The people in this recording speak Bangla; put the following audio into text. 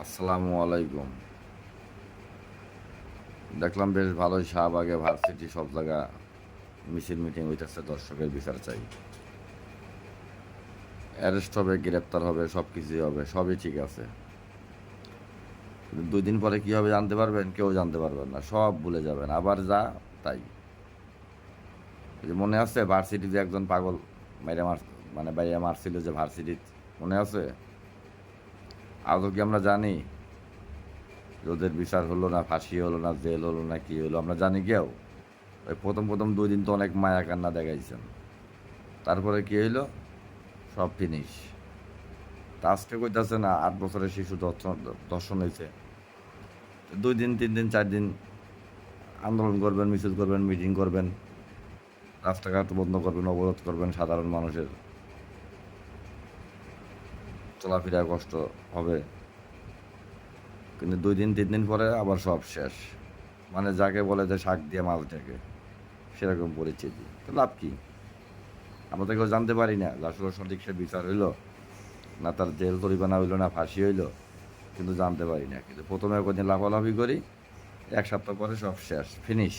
আসসালামু আলাইকুম। দেখলাম বেশ ভালোই শাহবাগে ভার্সিটি সব জায়গা মিছিল মিটিং হইতেছে, দর্শকের বিচার চাই, অ্যারেস্ট হবে, গ্রেপ্তার হবে, সব কিছুই হবে, সবই ঠিক আছে। কিন্তু 2 দিন পরে কী হবে জানতে পারবেন? কেউ জানতে পারবেন না, সব ভুলে যাবেন, আবার যা তাই। এই যে মনে আছে ভার্সিটিতে একজন পাগল মেরে মানে বাইরে মারছিল যে ভার্সিটিতে, মনে আছে? আদৌ কি আমরা জানি যে ওদের বিচার হলো না, ফাঁসি হলো না, জেল হলো না, কি হলো আমরা জানি কেউ? ওই প্রথম প্রথম 2 দিন তো অনেক মায়া কান্না দেখাইছেন, তারপরে কি হইলো? সব ফিনিশ। তা আজকে কইতাছে না 8 বছরের শিশু ধর্ষণ হয়েছে, 2 দিন 3 দিন 4 দিন আন্দোলন করবেন, মিছিল করবেন, মিটিং করবেন, রাস্তাঘাট বন্ধ করবেন, অবরোধ করবেন, সাধারণ মানুষের চলাফেরা কষ্ট হবে, কিন্তু 2 দিন 3 দিন পরে আবার সব শেষ। মানে যাকে বলে যে শাক দিয়ে মাছ ঢেকে, সেরকম পরিস্থিতি। তো লাভ কি? আমরা তো কেউ জানতে পারি না যে আসলে সঠিক সে বিচার হইলো না, তার জেল জরিমানা হইলো না ফাঁসি হইলো, কিন্তু জানতে পারি না। কিন্তু প্রথমে কদিন লাফালাফি করি, 1 সপ্তাহ পরে সব শেষ, ফিনিশ।